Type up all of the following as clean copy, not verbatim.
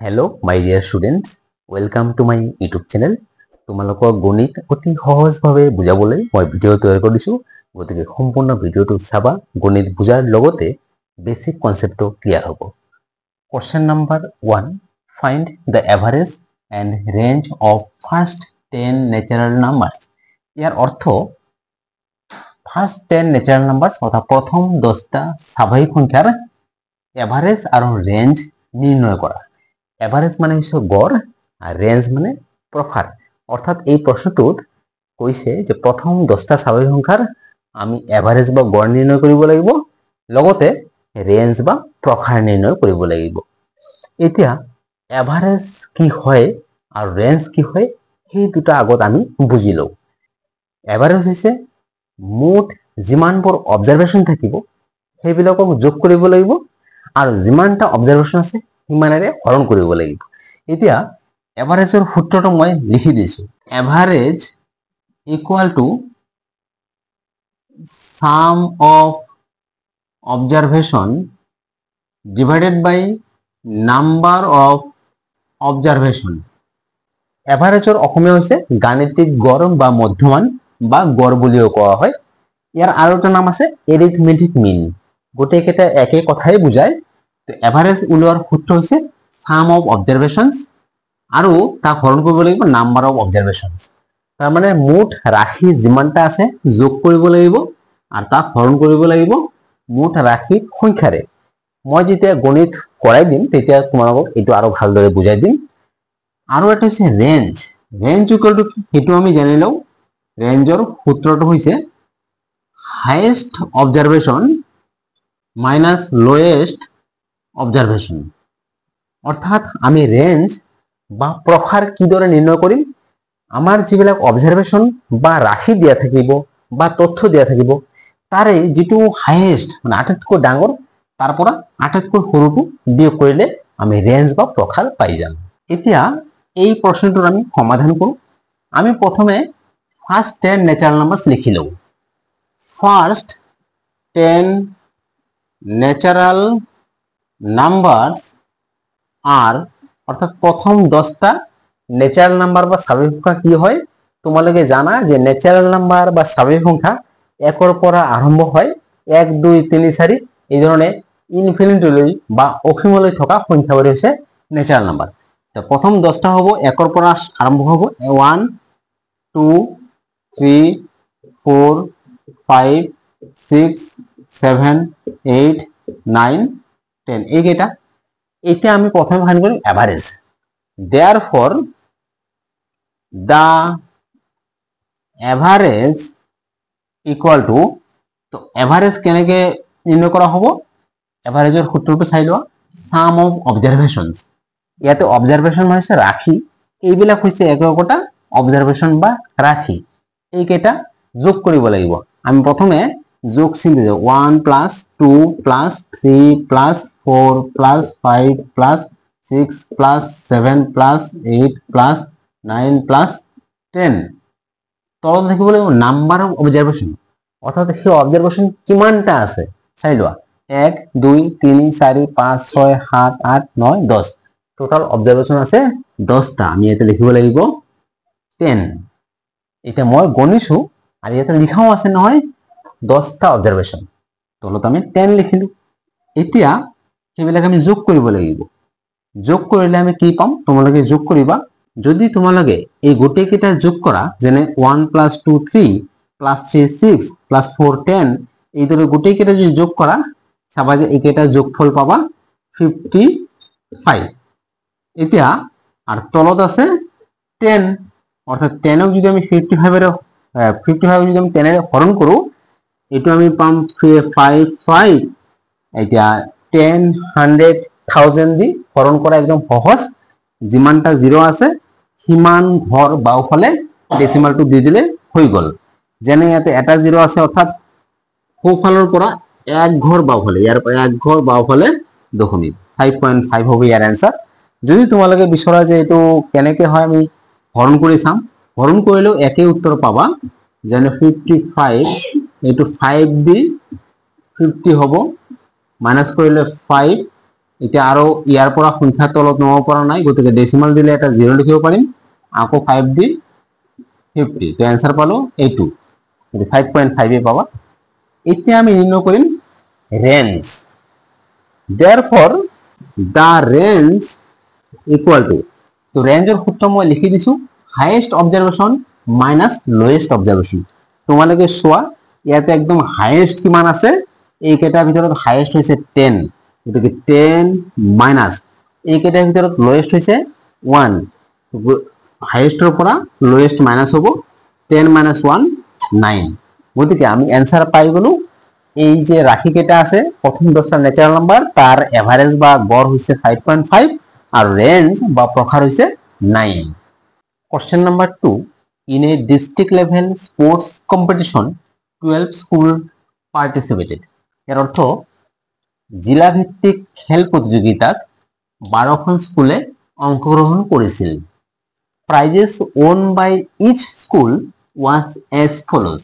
Hello my dear students, welcome to my YouTube channel. তোমালোকৰ গণিত অতি সহজভাৱে বুজাবলৈ মই ভিডিও তৈয়াৰ কৰিছো। গতিকে সম্পূৰ্ণ ভিডিওটো চাবা, গণিত বুজাৰ লগতে বেসিক কনসেপ্টটো ক্লিয়াৰ হ'ব। Question number 1, find the average and range of first 10 natural numbers. ইয়াৰ অৰ্থ first 10 natural numbers অৰ্থাৎ প্ৰথম 10টা স্বাভাৱিক সংখ্যাৰ এভাৰেজ আৰু ৰেঞ্জ নিৰ্ণয় কৰা। এভারেজ মানে হচ্ছে গড় আর রেঞ্জ মানে প্রকার। অর্থাৎ এই প্রশ্নটোত কৈছে যে প্রথম 10টা স্বাভাবিক সংখ্যার আমি এভারেজ বা গড় নির্ণয় কৰিব লাগিব, লগতে ৰেঞ্জ বা প্ৰকাৰ নিৰ্ণয় কৰিব লাগিব। এতিয়া এভারেজ কি হয় আর রেঞ্জ কি হয় সেই দুটা আগত আমি বুজি লওঁ। এভারেজ হৈছে মুঠ যিমানবোৰ অবজাৰভেশন থাকিব সেইবিলাকক যোগ কৰিব লাগিব আৰু যিমানটা অবজাৰভেশন আছে সিমানেৰে হৰণ কৰিব লাগিব। এতিয়া এভাৰেজৰ সূত্ৰটো মই লিখি দিছো। Average equal to sum of observation divided by number of observation. এভাৰেজৰ অসমীয়া হৈছে গাণিতিক গড় বা মধ্যমান বা গড় বুলিও কোৱা হয়। ইয়াৰ আৰু এটা নাম আছে এৰিথমেটিক মিন। গোটেইকেইটা একে কথাই বুজায়। তো এভাৰেজ উলিওয়াৰ সূত্ৰ হচ্ছে সাম অফ অবজাৰভেশনস আৰু তাক হৰণ কৰিব লাগিব নাম্বাৰ অফ অবজাৰভেশনস। তাৰ মানে মুঠ ৰাশি যিমানটা আছে যোগ কৰিব লাগিব আৰু তাক হৰণ কৰিব লাগিব মুঠ ৰাশি সংখ্যাৰে। মই যেতিয়া গণিত কৰাই দিম তেতিয়া তোমালোকক এইটো আৰু ভালদৰে বুজাই দিম। আৰু এটা হৈছে ৰেঞ্জ। ৰেঞ্জ ইকুয়াল টু সেইটো আমি জানি লওঁ। ৰেঞ্জৰ সূত্ৰটো হৈছে হাইয়েস্ট অবজাৰভেশন মাইনাস লোয়েস্ট অবজাৰভেশন। অৰ্থাৎ আমি ৰেঞ্জ বা প্ৰকাৰ কিদৰে নিৰ্ণয় কৰিম, আমাৰ যিবিলাক অবজাৰভেশন বা ৰাশি দিয়া থাকিব বা তথ্য দিয়া থাকিব তাৰে যিটো হাইয়েস্ট মানে আটাইতকৈ ডাঙৰ তাৰ পৰা আটাইতকৈ সৰুটো বিয়োগ কৰিলে আমি ৰেঞ্জ বা প্ৰকাৰ পাই যাম। এতিয়া এই প্ৰশ্নটোৰ আমি সমাধান কৰোঁ। আমি প্ৰথমে ফার্স্ট 10 ন্যাচারাল নাম্বারস লিখি লওঁ। ফার্স্ট 10 ন্যাচারাল নাম্বারস আর অর্থাৎ প্রথম 10টা ন্যাচারাল নাম্বার বা স্বাভাবিক সংখ্যা কি হয় তোমালোকে জানা যে ন্যাচারাল নাম্বার বা স্বাভাবিক সংখ্যা একৰ পৰা আৰম্ভ হয় 1 2 3 4 এই ধৰণে ইনফিনিটিলৈ বা অসীমলৈ থকা সংখ্যাবোৰ হৈছে ন্যাচাৰাল নাম্বাৰ। তো প্ৰথম 10টা হ'ব একৰ পৰা আৰম্ভ হ'ব 1 2 3 4 5 6 7 8 9 10 এইকেইটা। এতিয়া আমি প্রথমে ফাইন্ড করি average. Therefore the average equal to, তো এভারেজ কেনেকে নির্ণয় করা হব এভারেজের সূত্রটো চাই লোৱা সাম অফ অবজাৰভেশনস। ইয়াতে অবজাৰভেশন হৈছে ৰাশি, এইবিলাক হৈছে এককটা অবজাৰভেশন বা ৰাশি। এইকেইটা যোগ কৰিব লাগিব। আমি প্ৰথমে যোগ চিন 1 plus 2 plus 3 plus 4 plus 5 plus 6 plus 7 plus 8 plus 9 plus 10। তলত লিখিব লাগিব নাম্বার অফ অবজারভেশন, অর্থাৎ সেই অবজারভেশন কিমানটা আছে চাই লোৱা। 1 2 3 4 5 6 7 8 9 10। টোটাল অবজারভেশন আছে 10টা। আমি ইয়াতে লিখিব লাগিব 10। এতিয়া মই গণিছো আৰু ইয়াতে লিখাও আছে নহয় 10টা অবজাৰভেশন। তলত আমি 10 লিখিলো। এতিয়া সেইবিলাক আমি যোগ কৰিব লাগিব। যোগ কৰিলে আমি কি পাম তোমালোকে যোগ কৰিবা। যদি তোমালোকে এই গোটেইকেইটা যোগ কৰা যেনে 1 প্লাস 2 3 প্লাস 3 6 প্লাস 4 10 এইদৰে গোটেইকেইটা যদি যোগ কৰা চাবা যে এইকেইটা যোগফল পাবা 55। এতিয়া আর তলত আছে 10, অর্থাৎ 10ক যদি আমি 55 যদি আমি 10 হরণ কৰো এইটো আমি পাম 55। এতিয়া 10 100 1000 দি হৰণ কৰা একদম সহজ। যিমানটা জিরো আছে সিমান ঘর বাওফালে ডেসিমালটো দি দিলে হৈ গল। যেনে ইয়াতে এটা জিরো আছে অর্থাৎ সোঁফালৰ পৰা এক ঘৰ বাওফালে, ইয়াৰ পৰা এক ঘৰ বাওফালে দশমিক 5.5 হবে ইয়াৰ আনসাৰ। যদি তোমালোকে বিচৰা যে এইটো কেনেকে হয় আমি হৰণ কৰি চাম, হৰণ কৰিলেও একেই উত্তৰ পাবা। যেনে 55 এইটো 5 দি 50 হ'ব, মাইনাস কৰিলে 5 এতিয়া আৰু ইয়াৰ পৰা সংখ্যা তলত নমাব পৰা নাই, গতিকে ডেচিমাল দিলে এটা 0 লিখিব পাৰিম, আকৌ 5 দি 50, তো এনসাৰ পালো এইটো, 5.5 পাবা। এতিয়া আমি নিৰ্ণয় কৰিম range. Therefore the range equal to, তো ৰেঞ্জৰ সূত্ৰ মই লিখি দিছো, highest observation minus lowest observation. তোমালোকে চোৱা ইয়াতে একদম হাইয়েস্ট কিমান আছে, এইকেইটাৰ ভিতৰত হাইয়েস্ট হৈছে 10, গতিকে 10 মাইনাস এইকেইটাৰ ভিতৰত লোয়েস্ট হৈছে 1, হাইয়েস্টৰ পৰা লোয়েস্ট মাইনাস হ'ব, 10 মাইনাস 1 9, গতিকে আমি এনসার পাই গলো। এই যে রাশি কেইটা আছে প্রথম 10টা ন্যাচারাল নাম্বার, তার এভারেজ বা গড় হইছে 5.5 আর রেঞ্জ বা প্রকার হইছে 9। Question number 2, in a district level sports competition 12 school participated. এর অর্থ জেলা ভিত্তিক খেল প্রতিযোগিতাত 12খন স্কুলে অংশগ্রহণ করেছিল। Prizes won by each school was as follows.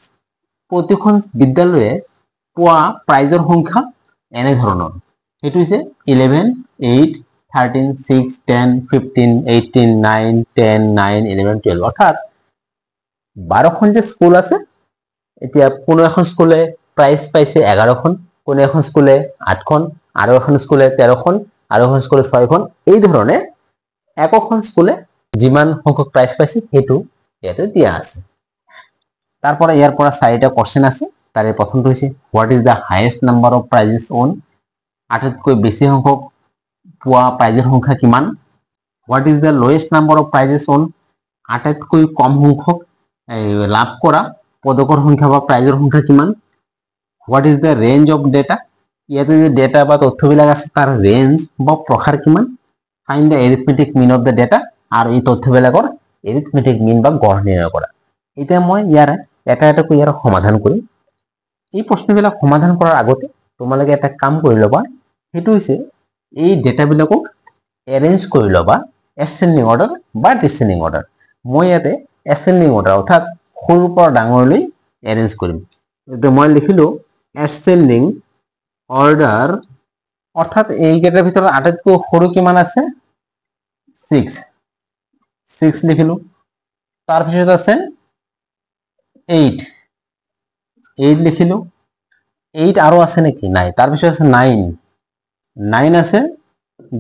প্ৰতিখন বিদ্যালয়ে পোৱা প্ৰাইজৰ সংখ্যা এনে ধৰণৰ, সেইটো হৈছে 11, 8, 13, 6, 10, 15, 18, 9, 10, 9, 11, 12, অৰ্থাৎ 12খন যে স্কুল আছে, এতিয়া কোনো এখন স্কুলে প্ৰাইজ পাইছে 11খন, কোনো এখন স্কুলে 8খন, আৰু এখন স্কুলে 13খন, আৰু এখন স্কুলে 6খন, এই ধৰণে একোখন স্কুলে যিমান সংখ্যক প্ৰাইজ পাইছে সেইটো ইয়াতে দিয়া আছে। তারপরে ইয়ার পর 4টা কোশ্চেন আছে, তার প্রথমটো হচ্ছে what is the highest number of prizes won, আটাইতকৈ বেছি সংখ্যক পোৱা প্ৰাইজেৰ সংখ্যা কিমান। What is the lowest number of prizes won, আটাইতকৈ কম সংখ্যক লাভ কৰা পদকৰ সংখ্যা বা প্ৰাইজেৰ সংখ্যা কিমান। What is the range of data, ইয়াতে যে ডেটা বা তথ্যবিলাক আছে তাৰ ৰেঞ্জ বা প্ৰকাৰ কিমান। Find the arithmetic mean of the data, আৰু এই তথ্যবিলাকৰ এৰিথমেটিক মিন বা গড় নিৰ্ণয় কৰা। এতিয়া মই ইয়াৰ এটা এটাকৈ ইয়াৰ সমাধান কৰিম। এই প্ৰশ্নবিলাক সমাধান কৰাৰ আগতে তোমালোকে এটা কাম কৰি ল'বা, সেইটো হৈছে এই ডেটাবিলাকক এৰেঞ্জ কৰি ল'বা এছেন্ডিং অৰ্ডাৰ বা ডিচেন্ডিং অৰ্ডাৰ। মই ইয়াতে এছেন্ডিং অৰ্ডাৰ অৰ্থাৎ সৰুৰ পৰা ডাঙৰলৈ এৰেঞ্জ কৰিম। এতিয়া মই লিখিলো এছেন্ডিং অৰ্ডাৰ, অৰ্থাৎ এইকেইটাৰ ভিতৰত আটাইতকৈ সৰু কিমান আছে 6 লিখিলো। তাৰপিছত আছে 8 লিখিলো। 8 আৰু আছে নেকি, নাই। তাৰপিছত আছে 9 আছে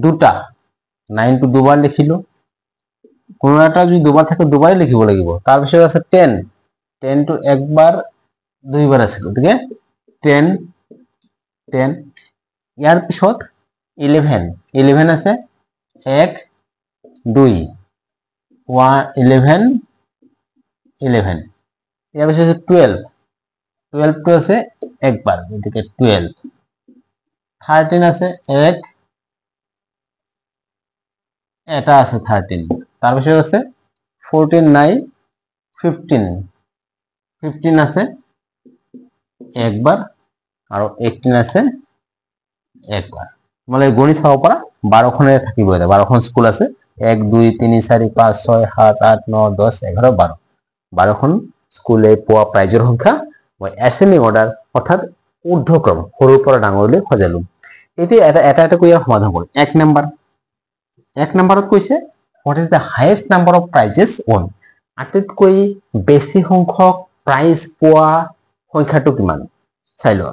দুটা, 9টো দুবাৰ লিখিলো। কোনো এটা যদি দুবাৰ থাকে দুবাৰেই লিখিব লাগিব। তাৰপিছত আছে 10টো একবাৰ দুইবাৰ আছে, গতিকে 10। ইয়াৰ পিছত 11 আছে 1 2 11। ইয়াৰ পিছত আছে 12টো আছে একবাৰ, গতিকে 12। 13 আছে এটা আছে 13। তাৰপিছত আছে 14 নাই, 15 আছে একবাৰ, আৰু 18 আছে একবাৰ। তোমালোকে গণি চাব পাৰা, 12খনে থাকিব। 12খন স্কুল আছে, 1 2 3 4 5 6 7 8 9 10 11 12। 12খন স্কুলে পোৱা প্ৰাইজৰ সংখ্যা মই এছেন্ডিং অৰ্ডাৰ অৰ্থাৎ ঊৰ্ধ্বক্ৰম সৰুৰ পৰা ডাঙৰলৈ সজালো। এতিয়া এটা এটাকৈ ইয়াৰ সমাধান কৰিম। 1 নম্বৰত কৈছে what is the highest number of prizes won, আটাইতকৈ বেছি সংখ্যক প্ৰাইজ পোৱা সংখ্যাটো কিমান চাই লোৱা।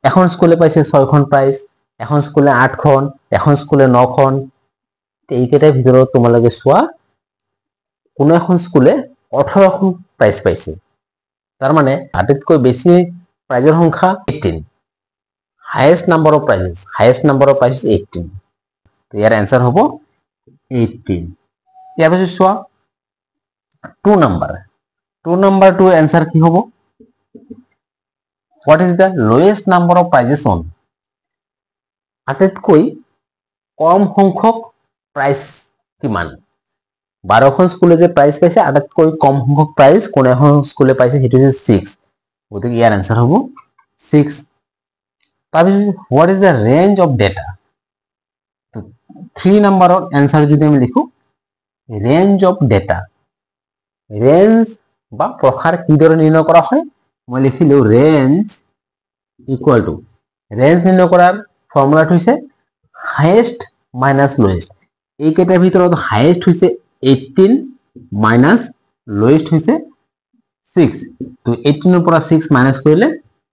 এখন স্কুলে পাইছে 6খন প্ৰাইজ, এখন স্কুলে 8খন, এখন স্কুলে 9খন। এইকেইটাৰ ভিতৰত তোমালোকে চোৱা কোনো এখন স্কুলে 18খন প্ৰাইজ পাইছে, তাৰ মানে আটাইতকৈ বেছি প্ৰাইজৰ সংখ্যা 18। Highest number of prizes 18। Year answer হ'ব 18। ইয়াৰ পিছত চোৱা 2 নম্বৰটো এনসাৰ কি হ'ব। What is the lowest number of prizes won, আটাইতকৈ কম সংখ্যক প্ৰাইজ কিমান। 12খন স্কুলে যে প্ৰাইজ পাইছে আটাইতকৈ কম সংখ্যক প্ৰাইজ কোন এখন স্কুলে পাইছে, সেইটো হৈছে 6, গতিকে ইয়াৰ এনসাৰ হ'ব 6। তাৰপিছত what is the range of data, 3 নম্বৰৰ এনসাৰ যদি আমি লিখো ৰেঞ্জ অফ ডেটা, ৰেঞ্জ বা প্ৰকাৰ কিদৰে নিৰ্ণয় কৰা হয়, মই লিখিলো ৰেঞ্জ ইকুয়াল টু, ৰেঞ্জ নিৰ্ণয় কৰাৰ ফৰ্মুলাটো হৈছে হাইয়েষ্ট মাইনাছ লোৱেষ্ট। এইকেইটাৰ ভিতৰত হাইয়েষ্ট হৈছে 18 মাইনাছ লোৱেষ্ট হৈছে 6। তো 18 ৰ পৰা 6 মাইনাছ কৰিলে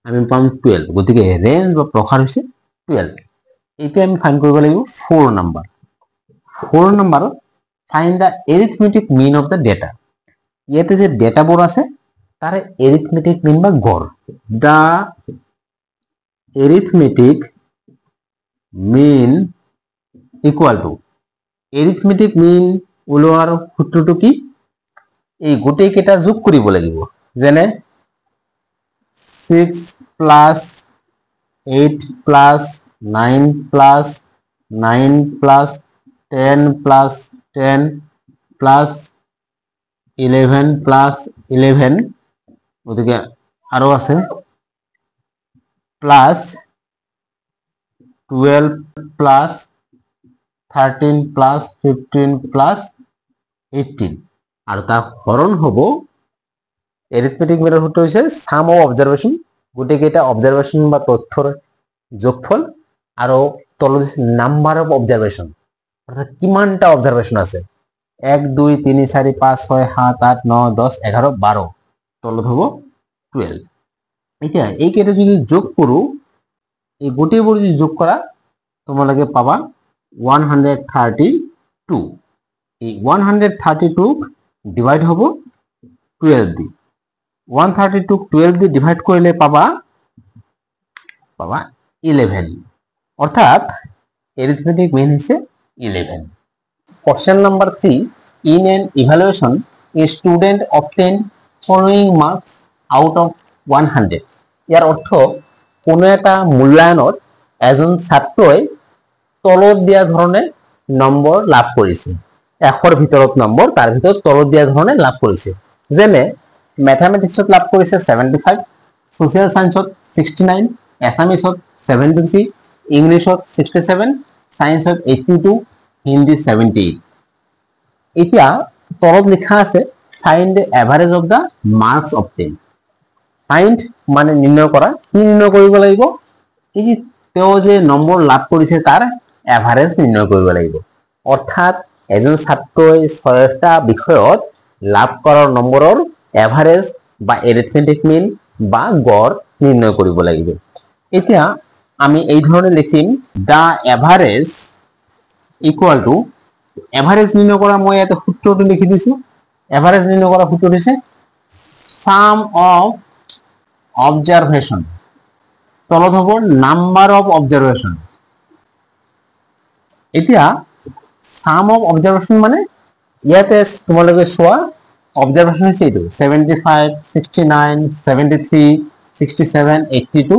আমি পাম 12। গতিকে ৰেঞ্জ বা প্ৰকাৰ হৈছে 12। এতিয়া আমি ফাইন্ড কৰিব লাগিব 4 নম্বৰ। 4 নম্বৰ find the arithmetic mean of the data. ইয়াতে যে ডেটাবোৰ আছে তাৰে এৰিথমেটিক মিন বা গড়। The arithmetic mean equal to, arithmetic mean ওলোৱাৰ সূত্ৰটো কি? এই গোটেই কেইটা যোগ কৰিব লাগিব। যেনে 6 plus 8 plus 9 plus 9 plus 10 plus 10 plus 11 plus 11, ওদিকে আরো আছে প্লাস 12 প্লাস 13 প্লাস 15 প্লাস 18 আর তা হরণ হব এরিথমেটিক মিনের সূত্র হইছে সাম অফ অবজারভেশন, গোটে কেইটা অবজারভেশন বা তথ্যর যোগফল আর তলত নাম্বার অফ অবজারভেশন, অর্থাৎ কিমানটা অবজারভেশন আছে 1 2 3 4 5 6 7 8 9 10 11 12, তলত হব 12। এটা এই কেইটা যদি যোগ করো, এই গোটেইবোৰ যদি যোগ করা তোমালোকে পাবা 132। এই 132 ডিভাইড হব 12 দি। 132 12 দি ডিভাইড করলে পাবা 11, অর্থাৎ এরিথমেটিক মিন হইছে 11। Question number 3, in an evaluation a student obtained following marks out of 100। ইয়ার অর্থ কোনো একটা মূল্যায়নত এজন ছাত্রই তলত দিয়া ধরনের নম্বর লাভ করেছে। 100 ভিতৰত নম্বৰ, তাৰ ভিতৰত তলত দিয়া ধরনের লাভ করেছে। যেনে ম্যাথমেটিক্সত লাভ করেছে 75, সোশ্যাল সায়েন্সত 69, এছামিছত 73, ইংলিশত 67, সায়েন্সত 82, হিন্দি 78। এতিয়া তলত লিখা আছে find the average of the marks obtain. Find মানে নির্ণয় করা, কি নির্ণয় কৰিব লাগিব? এই যে তেওঁ যে নম্বৰ লাভ কৰিছে তাৰ এভাৰেজ নিৰ্ণয় কৰিব লাগিব। অৰ্থাৎ এজন ছাত্ৰই 6টা বিষয়ত লাভ কৰাৰ নম্বৰৰ এভাৰেজ বা এৰিথমেটিক মিন বা গড় নিৰ্ণয় কৰিব লাগিব। এতিয়া আমি এই ধৰণে লিখিম দা এভারেজ ইকুয়াল টু, এভারেজ নির্ণয় করা মই ইয়াতে সূত্রটো লিখি দিছো। এভারেজ নির্ণয় করা সূত্র দিছে সাম অফ অবজারভেশন, তলত হব নাম্বার অফ অবজারভেশন। এতিয়া সাম অফ অবজারভেশন মানে ইয়াতে তোমালোকে চোৱা অবজাৰভেশন হৈছে এইটো 75 69 73 67 82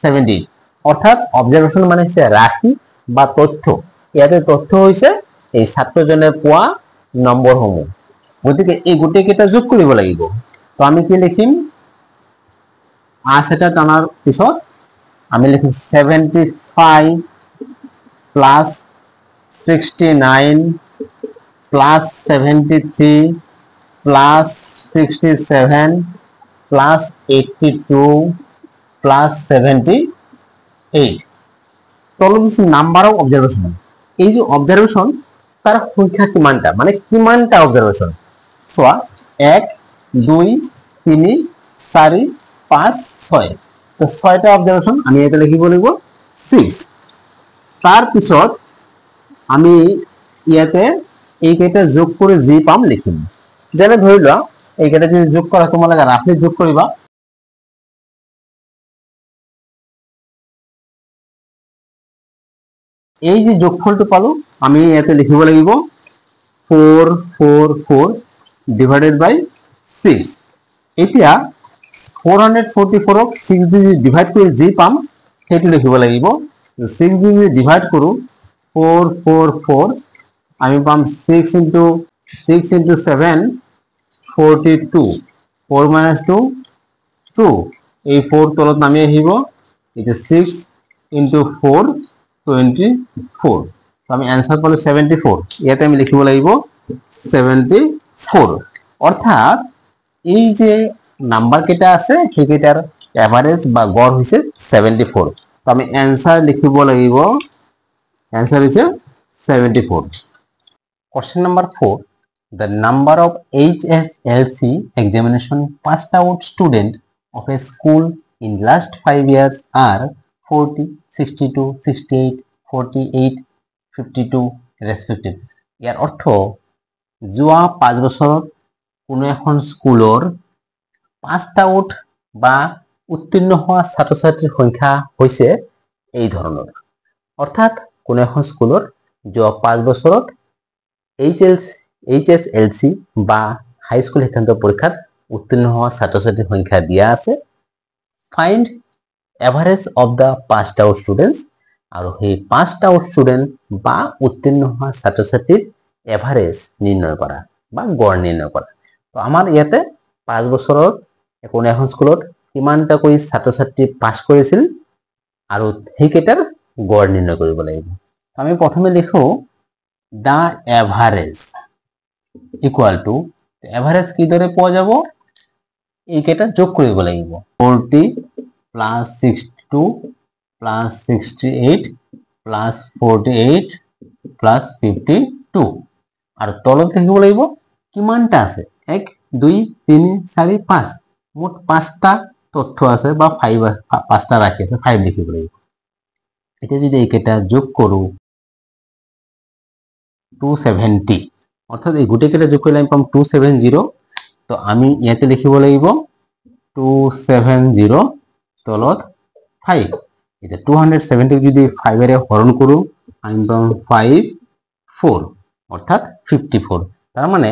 78, অৰ্থাৎ অবজাৰভেশন মানে হৈছে ৰাশি বা তথ্য। ইয়াতে তথ্য হৈছে এই ছাত্ৰজনে পোৱা নম্বৰসমূহ। গতিকে এই গোটেই কেইটা যোগ কৰিব লাগিব। তো আমি কি লিখিম? আছ এটা টানাৰ পিছত আমি লিখিম 75 plus 69 plus 73 plus 67 plus 82 plus 78। তলত দিছে নাম্বার অফ অবজারভেশন। এই যে অবজারভেশন তার সংখ্যা কিমানটা, মানে কিমানটা অবজারভেশন চোৱা 1 2 3 4 5 6, তো 6টা অবজারভেশন আমি এটা লিখিব লাগিব 6। তার পিছত আমি ইয়াতে এইকেইটা যোগ করে যি পাম লিখিম। যেনে ধৰি লোৱা এইকেইটা যদি যোগ কৰা তোমালোকে ৰাফলি যোগ কৰিবা, এই যে যোগফলটো পালো আমি ইয়াতে লিখিব লাগিব 444 ডিভাইডেড বাই 6। এতিয়া 444ক 6 দি ডিভাইড কৰি যি পাম সেইটো লিখিব লাগিব। 6 দি ডিভাইড কৰো 444, আমি পাম 6 into 7 42, 4 minus 2 2, এই 4 তলত নামি আহিব, এটা 6 into 4 24, তো আমি आंसर পালো 74। ইয়াতে আমি লিখিব লাগিব 74। অর্থাৎ এই যে নাম্বার কেটা আছে সেইকেটার এভারেজ বা গড় হইছে 74। তো আমি এনসার লিখিব লাগিব এনসার হৈছে 74 Question number 4 The number of HSLC examination passed out student of a school in last 5 years are 40 62 68 48 52 respective ইয়াৰ অৰ্থ যোৱা 5 বছৰত কোনো এখন স্কুলৰ পাস্ড আউট বা উত্তীৰ্ণ হোৱা ছাত্ৰ-ছাত্ৰীৰ সংখ্যা হৈছে এই ধৰণৰ অৰ্থাৎ কোনো এখন স্কুলৰ যোৱা 5 বছৰত HSLC বা হাই স্কুল শিক্ষান্ত পৰীক্ষাত উত্তীৰ্ণ হোৱা ছাত্ৰ-ছাত্ৰীৰ সংখ্যা দিয়া আছে find average of the passed out students আৰু সেই পাস্ড আউট ষ্টুডেন্ট বা উত্তীৰ্ণ হোৱা ছাত্ৰ-ছাত্ৰীৰ এভাৰেজ নিৰ্ণয় কৰা বা গড় নিৰ্ণয় কৰা তো আমাৰ ইয়াতে 5 বছৰত কোনো এখন স্কুলত কিমানটা কৰি ছাত্ৰ-ছাত্ৰী পাছ কৰিছিল আৰু সেইকেইটাৰ গড় নিৰ্ণয় কৰিব লাগিব আমি প্ৰথমে লিখো the average equal to average কিদৰে পোৱা যাব এইকেইটা যোগ কৰিব লাগিব 40 plus 62 plus 68 plus 48 plus 52 আৰু তলত লিখিব লাগিব কিমানটা আছে 1 2 3 4 5 মোট 5টা তথ্য আছে বা 5টা ৰাখি আছে 5 লিখিব লাগিব এতিয়া যদি এইকেইটা যোগ কৰো 270 অৰ্থাৎ এই গোটেইকেইটা যোগ কৰিলে আমি পাম 270 তো আমি ইয়াতে লিখিব লাগিব 270 তলত 5 এটা 270 যদি 5 এৰে হৰণ কৰো আমি পাম 54 অৰ্থাৎ 54 তাৰ মানে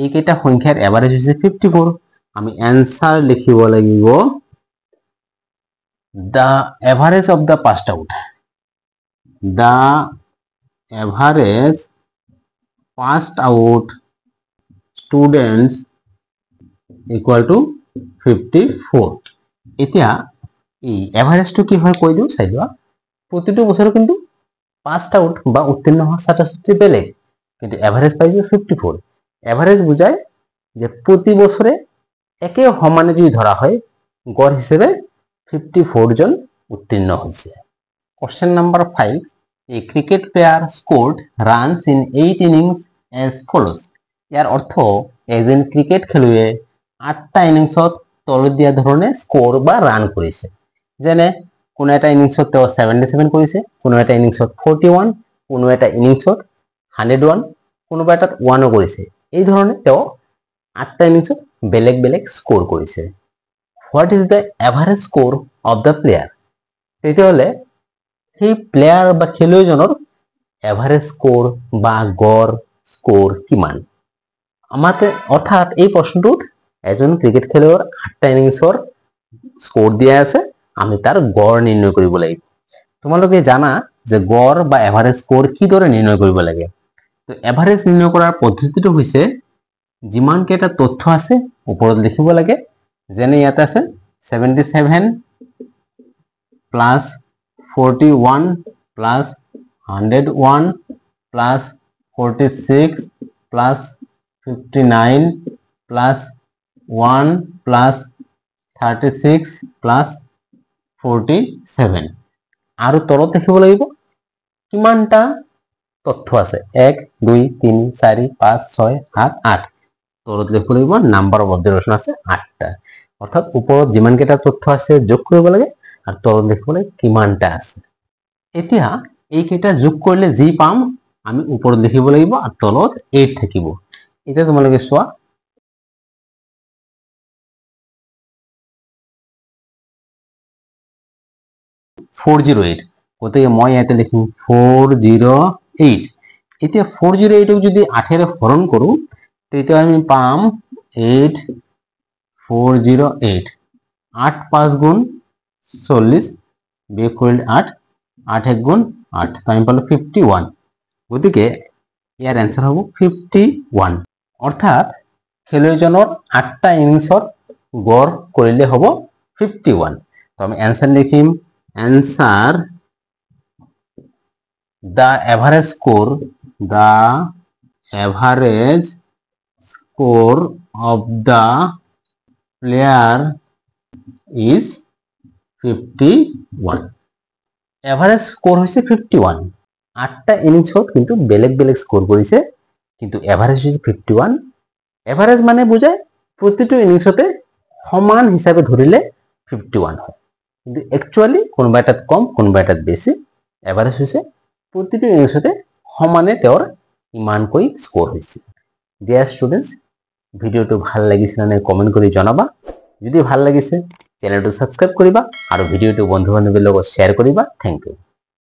এইকেইটা সংখ্যাৰ এভাৰেজ হৈছে 54 আমি आंसर লিখিব লাগিব the average of the passed out the average passed out students equal to 54 এতিয়া এই এভারেজটো কি হয় কই দিও চাই দিও প্রতিটো বছর কিন্তু passed out বা উত্তীর্ণ হওয়া ছাত্রছাত্রী বেলেগ কিন্তু এভারেজ পাইছে 54 এভারেজ বুঝায় যে প্রতি বছরে একে সমানে যদি ধরা হয় গড় হিসেবে 54 জন উত্তীর্ণ হয়েছে Question number 5 A cricket player scored runs in 8 innings as follows ইয়াৰ অৰ্থ এজন ক্ৰিকেট খেলুৱৈয়ে 8টা ইনিংছত তলত দিয়া ধৰণে স্কোৰ বা ৰান কৰিছে যেনে কোন এটা ইনিংছত 77 কৰিছে কোন এটা ইনিংছত 41 কোন এটা ইনিংছত 101 কোনোবা এটাত 1 কৰিছে এই ধৰণে তেওঁ 8টা ইনিংছত বেলেগ বেলেগ স্কোৰ কৰিছে What is the average score of the player তেতিয়াহলে সেই প্লেয়াৰ বা খেলুৱৈজনৰ এভাৰেজ স্কোৰ বা গড় স্কোৰ কিমান আমাতে অৰ্থাৎ এই প্ৰশ্নটোত এজন ক্ৰিকেট খেলুৱৈৰ 8টা ইনিংছৰ স্কোৰ দিয়া আছে আমি তাৰ গড় নিৰ্ণয় কৰিব লাগিব তোমালোকে জানা যে গড় বা এভাৰেজ স্কোৰ কিদৰে নিৰ্ণয় কৰিব লাগে তো এভাৰেজ নিৰ্ণয় কৰাৰ পদ্ধতিটো হৈছে যিমান কেইটা তথ্য আছে ওপৰত লিখিব লাগে যেনে ইয়াত আছে 77 plus 41 plus 101 plus 46 plus 59 plus 1 plus 36 plus 47 আৰু তলত দেখিব লাগিব কিমানটা তথ্য আছে 1 2 3 4 5 6 7 8 তলত লিখিব লাগিব নাম্বার অফ অবজারভেশন আছে 8টা অর্থাৎ ওপৰত যিমান কেইটা তথ্য আছে যোগ কৰিব লাগে আৰু তলত লিখিব লাগে কিমানটা আছে এতিয়া এই কেইটা যোগ কৰিলে যি পাম আমি ওপৰত লিখিব লাগিব আৰু তলত 8 থাকিব এটা তোমালোকে চোৱা 408 গতিকে মই ইয়াতে লিখিম 408 এতিয়া 408 ক যদি 8 এৰে হৰণ কৰো তেতিয়া আমি পাম 8408 8 5 গুণ 40 বিয়োগ কৰিলে 8 8 1 গুণ 8 তো আমি পালো 51 গতিকে ইয়াৰ आंसर হ'ব 51 অৰ্থাৎ খেলুৱৈজনৰ 8টা ইনিংছৰ গড় কৰিলে হ'ব 51 তো আমি आंसर লিখিম answer the average score of the player is 51 average score হয়েছে 51। 8টা ইনিংসত কিন্তু বেলেগ বেলেগ স্কোর করেছে, কিন্তু এভারেজ হয়েছে 51। এভারেজ মানে বোঝায় প্রতিটো ইনিংসতে সমান হিসাবে ধরিলে 51 হয়, কিন্তু একচুয়ালি কোনোবা এটাত কম কোনোবা এটাত বেশি। এভারেজ হৈছে প্ৰতিটো ইনিংসতে সমানে তেওঁৰ ইমানকৈ স্কোৰ হৈছে। ডিয়াৰ ষ্টুডেণ্টছ, ভিডিঅ'টো ভাল লাগিছে নে কমেণ্ট কৰি জনাবা। যদি ভাল লাগিছে চেনেলটো ছাবস্ক্ৰাইব কৰিবা আৰু ভিডিঅ'টো বন্ধু বান্ধৱীৰ লগত শ্বেয়াৰ কৰিবা। Thank U.